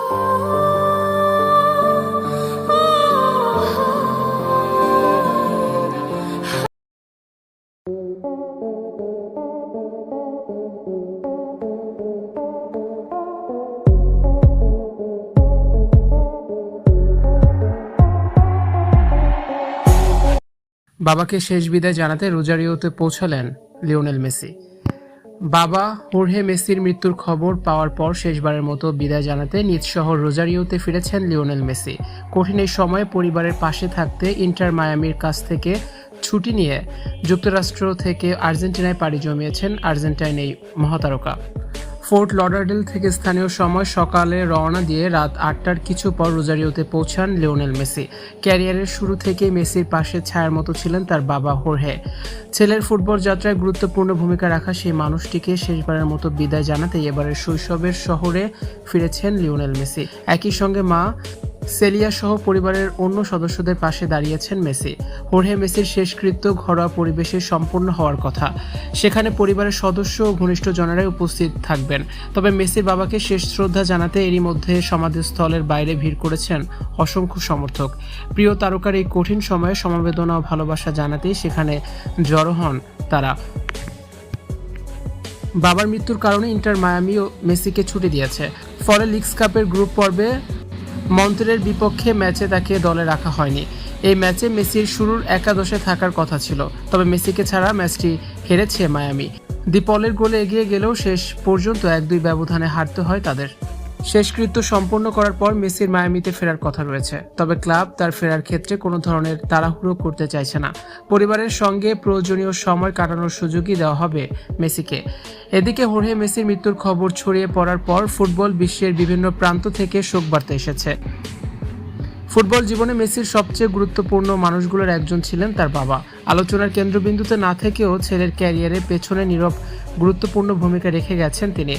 বাবাকে শেষ বিদায় জানাতে রোজারিওতে পৌঁছালেন লিওনেল মেসি। বাবা হোর্হে মেসির মৃত্যুর খবর পাওয়ার পর শেষবারের মতো বিদায় জানাতে নিজ শহর রোজারিওতে ফিরেছেন লিওনেল মেসি। কঠিন এই সময়ে পরিবারের পাশে থাকতে ইন্টার মায়ামির কাছ থেকে ছুটি নিয়ে যুক্তরাষ্ট্র থেকে আর্জেন্টিনায় পাড়ি জমিয়েছেন আর্জেন্টাইন এই মহাতারকা। ফোর্ট লডারডেল থেকে স্থানীয় সময় সকালে রওনা দিয়ে রাত 8টার কিছু পর রোজারিওতে পৌঁছান লিওনেল মেসি। ক্যারিয়ারের শুরু থেকেই মেসির পাশে ছায়ার মতো ছিলেন তার বাবা হোর্হে। ছেলের ফুটবল যাত্রায় গুরুত্বপূর্ণ ভূমিকা রাখা সেই মানুষটিকে শেষবারের মতো বিদায় জানাতে এবারের শৈশবের শহরে ফিরেছেন লিওনেল মেসি। একই সঙ্গে মা সেলিয়া সহ পরিবারের অন্য সদস্যদের পাশে দাঁড়িয়েছেন মেসি। হোর্হে মেসির শেষকৃত্য ঘরোয়া পরিবেশে সম্পন্ন হওয়ার কথা। সেখানে পরিবারের সদস্য ও ঘনিষ্ঠজনেরাই উপস্থিত থাকবেন। তবে মেসির বাবাকে শেষ শ্রদ্ধা জানাতে এরই মধ্যে সমাধিস্থলের বাইরে ভিড় করেছেন অসংখ্য সমর্থক। প্রিয় তারকার এই কঠিন সময়ে সমবেদনা ও ভালোবাসা জানাতেই সেখানে জড়ো হন তারা। বাবার মৃত্যুর কারণে ইন্টার মায়ামিও মেসিকে ছুটি দিয়েছে। ফলে লিগস কাপের গ্রুপ পর্বে মন্ত্রের বিপক্ষে ম্যাচে তাকে দলে রাখা হয়নি। এই ম্যাচে মেসির শুরুর একাদশে থাকার কথা ছিল, তবে মেসিকে ছাড়া ম্যাচটি হেরেছে মায়ামি। ডিপলের গোলে এগিয়ে গেলেও শেষ পর্যন্ত 1-2 ব্যবধানে হারতে হয় তাদের। শেষকৃত্য সম্পন্ন করার পর মেসির মায়ামিতে ফেরার কথা রয়েছে, তবে ক্লাব তার ফেরার ক্ষেত্রে কোনো ধরনের তাড়াহুড়ো করতে চাইছে না। পরিবারের সঙ্গে প্রয়োজনীয় সময় কাটানোর সুযোগই দেওয়া হবে মেসিকে। এদিকে হোর্হে মেসির মৃত্যুর খবর ছড়িয়ে পড়ার পর ফুটবল বিশ্বের বিভিন্ন প্রান্ত থেকে শোকবার্তা এসেছে। ফুটবল জীবনে মেসির সবচেয়ে গুরুত্বপূর্ণ মানুষগুলোর একজন ছিলেন তার বাবা। আলোচনার কেন্দ্রবিন্দুতে না থেকেও ছেলের ক্যারিয়ারের পেছনে নীরব গুরুত্বপূর্ণ ভূমিকা রেখে গেছেন তিনি।